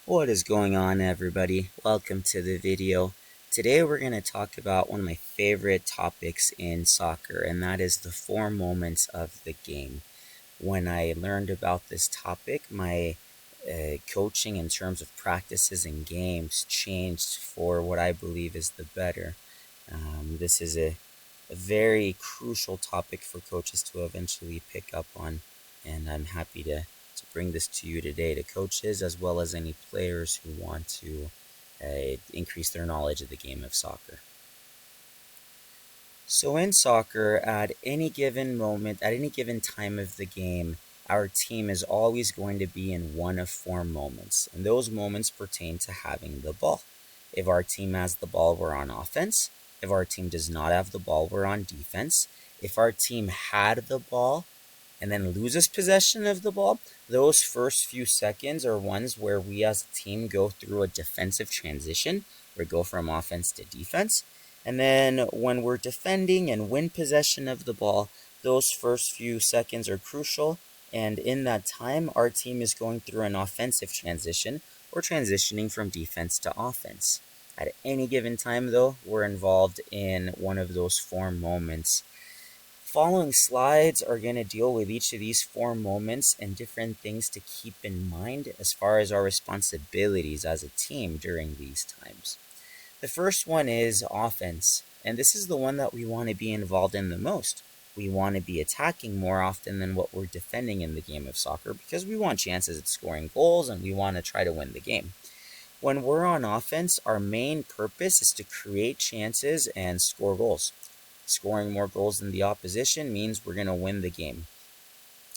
What is going on, everybody? Welcome to the video. Today we're going to talk about one of my favorite topics in soccer, and that is the four moments of the game. When I learned about this topic, my coaching in terms of practices and games changed for what I believe is the better. This is a very crucial topic for coaches to eventually pick up on, and I'm happy to bring this to you today, to coaches as well as any players who want to increase their knowledge of the game of soccer. So in soccer, at any given moment, at any given time of the game, our team is always going to be in one of four moments, and those moments pertain to having the ball. If our team has the ball, we're on offense. If our team does not have the ball, we're on defense. If our team had the ball and then loses possession of the ball, those first few seconds are ones where we as a team go through a defensive transition, where we go from offense to defense. And then when we're defending and win possession of the ball, those first few seconds are crucial. And in that time, our team is going through an offensive transition or transitioning from defense to offense. At any given time, though, we're involved in one of those four moments. Following slides are going to deal with each of these four moments and different things to keep in mind as far as our responsibilities as a team during these times. The first one is offense, and this is the one that we want to be involved in the most. We want to be attacking more often than what we're defending in the game of soccer because we want chances at scoring goals and we want to try to win the game. When we're on offense, our main purpose is to create chances and score goals. Scoring more goals than the opposition means we're going to win the game.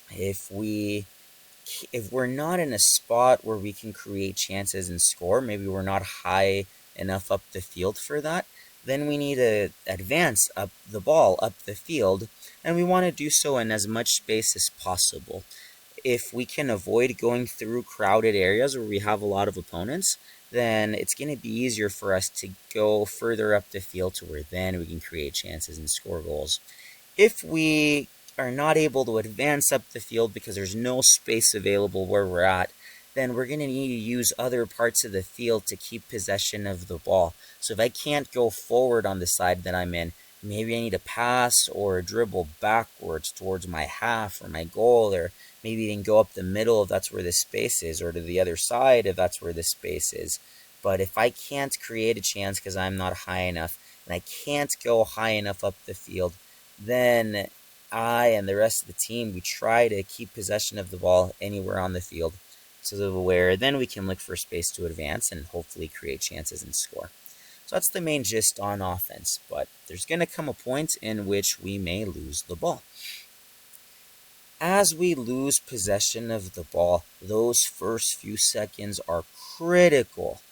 If we're not in a spot where we can create chances and score, maybe we're not high enough up the field for that, then we need to advance up the ball, up the field, and we want to do so in as much space as possible. If we can avoid going through crowded areas where we have a lot of opponents, then it's going to be easier for us to go further up the field to where then we can create chances and score goals. If we are not able to advance up the field because there's no space available where we're at, then we're going to need to use other parts of the field to keep possession of the ball. So if I can't go forward on the side that I'm in, maybe I need to pass or dribble backwards towards my half or my goal, or maybe even go up the middle if that's where the space is, or to the other side if that's where the space is. But if I can't create a chance because I'm not high enough, and I can't go high enough up the field, then I and the rest of the team, we try to keep possession of the ball anywhere on the field, so where then we can look for space to advance and hopefully create chances and score. So that's the main gist on offense, but there's going to come a point in which we may lose the ball. As we lose possession of the ball, those first few seconds are critical.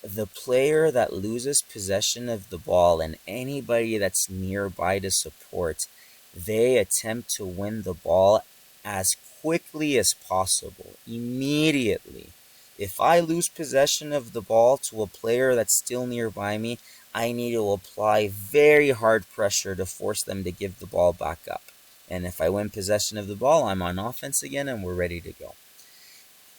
The player that loses possession of the ball and anybody that's nearby to support, they attempt to win the ball as quickly as possible, immediately. If I lose possession of the ball to a player that's still nearby me, I need to apply very hard pressure to force them to give the ball back up. And if I win possession of the ball, I'm on offense again and we're ready to go.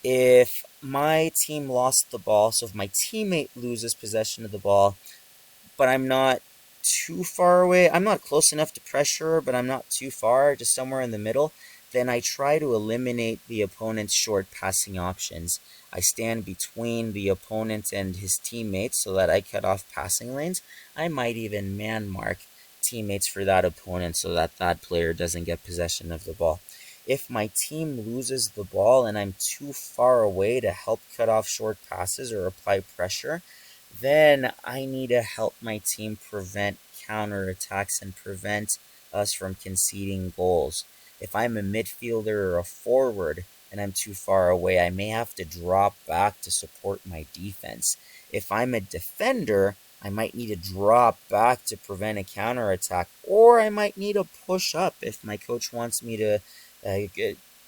If my team lost the ball, so if my teammate loses possession of the ball, but I'm not too far away, I'm not close enough to pressure, but I'm not too far, just somewhere in the middle, then I try to eliminate the opponent's short passing options. I stand between the opponent and his teammates so that I cut off passing lanes. I might even man mark teammates for that opponent so that that player doesn't get possession of the ball. If my team loses the ball and I'm too far away to help cut off short passes or apply pressure, then I need to help my team prevent counterattacks and prevent us from conceding goals. If I'm a midfielder or a forward and I'm too far away, I may have to drop back to support my defense. If I'm a defender, I might need to drop back to prevent a counterattack, or I might need to push up if my coach wants me to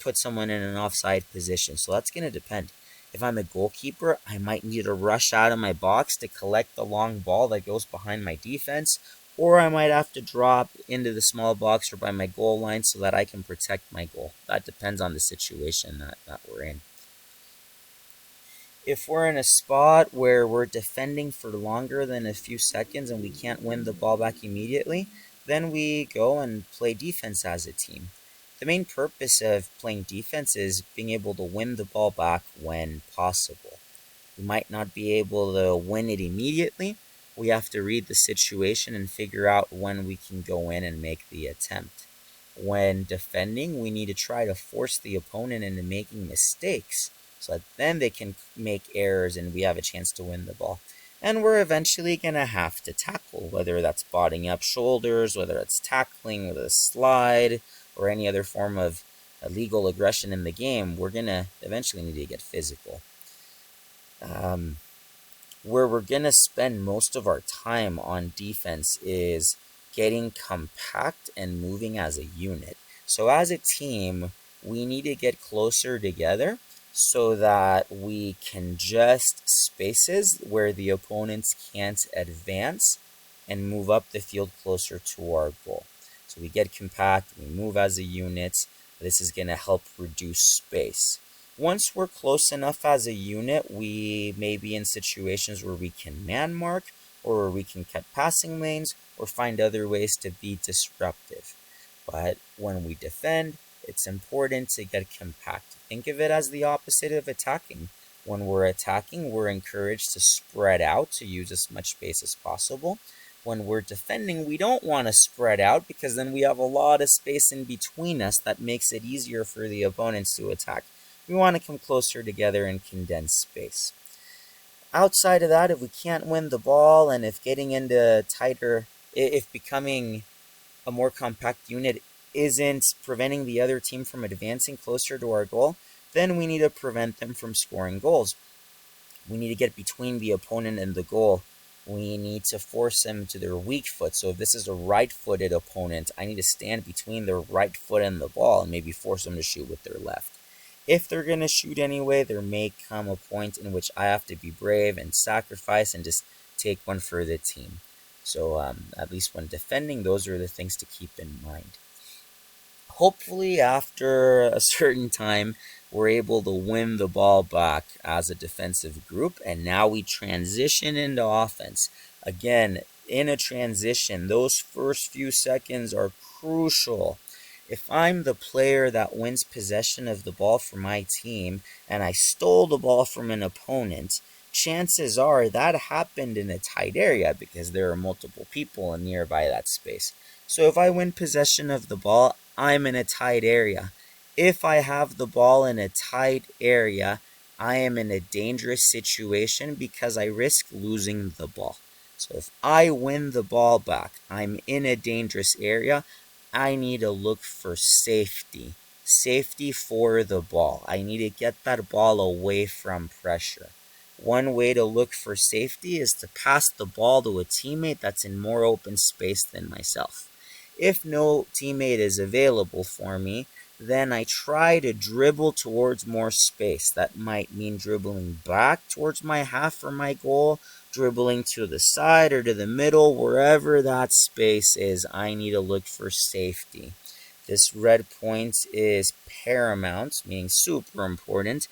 put someone in an offside position. So that's going to depend. If I'm a goalkeeper, I might need to rush out of my box to collect the long ball that goes behind my defense, or I might have to drop into the small box or by my goal line so that I can protect my goal. That depends on the situation that we're in. If we're in a spot where we're defending for longer than a few seconds and we can't win the ball back immediately, then we go and play defense as a team. The main purpose of playing defense is being able to win the ball back when possible. We might not be able to win it immediately. We have to read the situation and figure out when we can go in and make the attempt. When defending, we need to try to force the opponent into making mistakes so that then they can make errors and we have a chance to win the ball. And we're eventually going to have to tackle, whether that's botting up shoulders, whether it's tackling with a slide, or any other form of illegal aggression in the game. We're going to eventually need to get physical. Where we're going to spend most of our time on defense is getting compact and moving as a unit. So as a team, we need to get closer together so that we congest spaces where the opponents can't advance and move up the field closer to our goal. So we get compact, we move as a unit. This is going to help reduce space. Once we're close enough as a unit, we may be in situations where we can man mark, or where we can cut passing lanes, or find other ways to be disruptive. But when we defend, it's important to get compact. Think of it as the opposite of attacking. When we're attacking, we're encouraged to spread out to use as much space as possible. When we're defending, we don't want to spread out because then we have a lot of space in between us that makes it easier for the opponents to attack. We want to come closer together and condense space. Outside of that, if we can't win the ball and if getting into tighter, if becoming a more compact unit isn't preventing the other team from advancing closer to our goal, then we need to prevent them from scoring goals. We need to get between the opponent and the goal. We need to force them to their weak foot. So if this is a right-footed opponent, I need to stand between their right foot and the ball and maybe force them to shoot with their left. If they're going to shoot anyway, there may come a point in which I have to be brave and sacrifice and just take one for the team. So at least when defending, those are the things to keep in mind. Hopefully after a certain time, we're able to win the ball back as a defensive group, and now we transition into offense. Again, in a transition, those first few seconds are crucial. If I'm the player that wins possession of the ball for my team and I stole the ball from an opponent, chances are that happened in a tight area because there are multiple people nearby that space. So if I win possession of the ball, I'm in a tight area. If I have the ball in a tight area, I am in a dangerous situation because I risk losing the ball. So if I win the ball back, I'm in a dangerous area. I need to look for safety. Safety for the ball. I need to get that ball away from pressure. One way to look for safety is to pass the ball to a teammate that's in more open space than myself. If no teammate is available for me, then I try to dribble towards more space. That might mean dribbling back towards my half or my goal, dribbling to the side or to the middle, wherever that space is, I need to look for safety. This red point is paramount, meaning super important.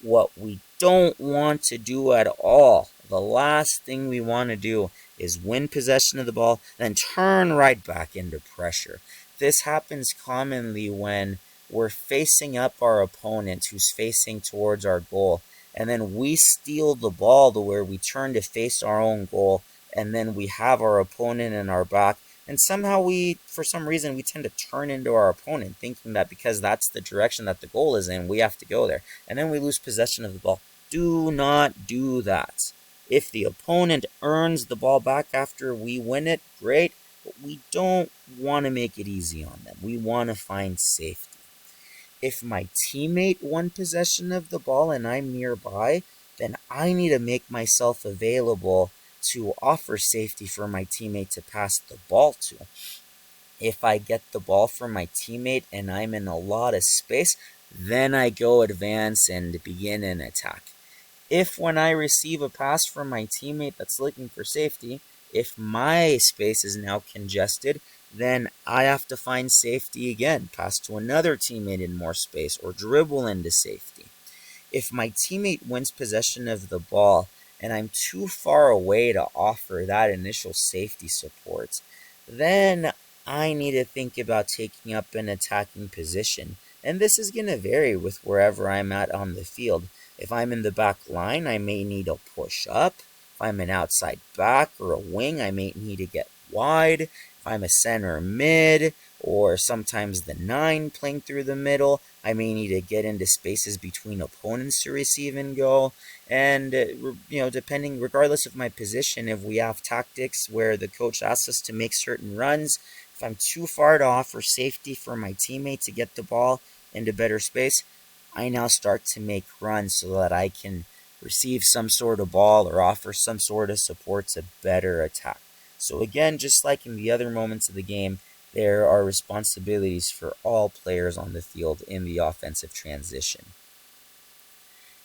What we don't want to do at all, the last thing we want to do is win possession of the ball, then turn right back into pressure. This happens commonly when we're facing up our opponent who's facing towards our goal, and then we steal the ball to where we turn to face our own goal, and then we have our opponent in our back, and somehow for some reason, we tend to turn into our opponent, thinking that because that's the direction that the goal is in, we have to go there, and then we lose possession of the ball. Do not do that. If the opponent earns the ball back after we win it, great, but we don't want to make it easy on them. We want to find safety. If my teammate won possession of the ball and I'm nearby, then I need to make myself available to offer safety for my teammate to pass the ball to. If I get the ball from my teammate and I'm in a lot of space, then I go advance and begin an attack. If when I receive a pass from my teammate that's looking for safety, if my space is now congested, then I have to find safety again, pass to another teammate in more space, or dribble into safety. If my teammate wins possession of the ball and I'm too far away to offer that initial safety support, then I need to think about taking up an attacking position. And this is going to vary with wherever I'm at on the field. If I'm in the back line, I may need to push up. If I'm an outside back or a wing, I may need to get wide. If I'm a center mid or sometimes the 9 playing through the middle, I may need to get into spaces between opponents to receive and go. And, depending, regardless of my position, if we have tactics where the coach asks us to make certain runs, if I'm too far to offer safety for my teammate to get the ball into better space, I now start to make runs so that I can receive some sort of ball or offer some sort of support to better attack. So again, just like in the other moments of the game, there are responsibilities for all players on the field in the offensive transition.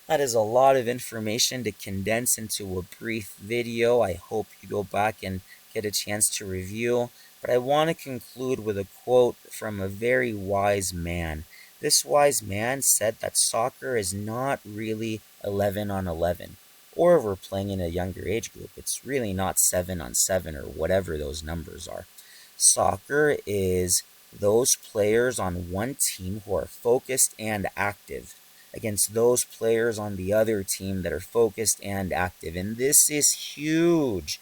That is a lot of information to condense into a brief video. I hope you go back and get a chance to review. But I want to conclude with a quote from a very wise man. This wise man said that soccer is not really 11 on 11. Or if we're playing in a younger age group, it's really not 7 on 7 or whatever those numbers are. Soccer is those players on one team who are focused and active against those players on the other team that are focused and active. And this is huge.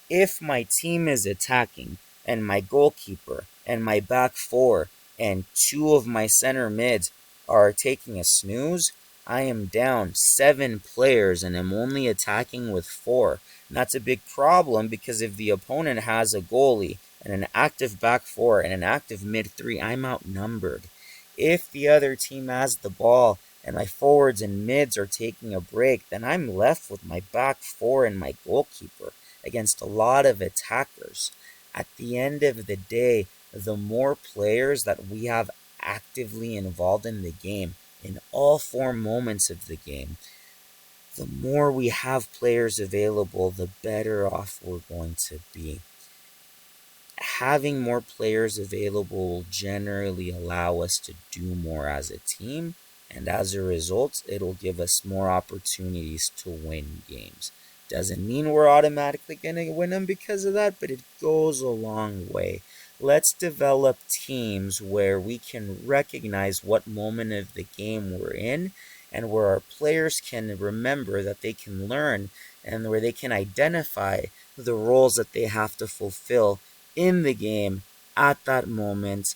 If my team is attacking and my goalkeeper and my back four and 2 of my center mids are taking a snooze, I am down 7 players and I'm only attacking with 4. And that's a big problem because if the opponent has a goalie and an active back 4 and an active mid 3, I'm outnumbered. If the other team has the ball and my forwards and mids are taking a break, then I'm left with my back 4 and my goalkeeper against a lot of attackers. At the end of the day, the more players that we have actively involved in the game, in all 4 moments of the game, the more we have players available, the better off we're going to be. Having more players available will generally allow us to do more as a team, and as a result, it'll give us more opportunities to win games. Doesn't mean we're automatically going to win them because of that, but it goes a long way. Let's develop teams where we can recognize what moment of the game we're in and where our players can remember that they can learn and where they can identify the roles that they have to fulfill in the game at that moment,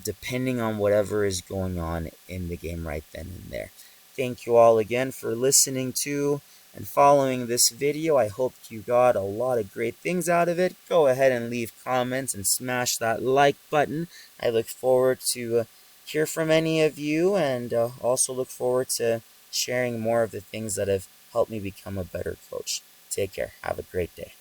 depending on whatever is going on in the game right then and there. Thank you all again for listening to and following this video. I hope you got a lot of great things out of it. Go ahead and leave comments and smash that like button. I look forward to hear from any of you, and also look forward to sharing more of the things that have helped me become a better coach. Take care. Have a great day.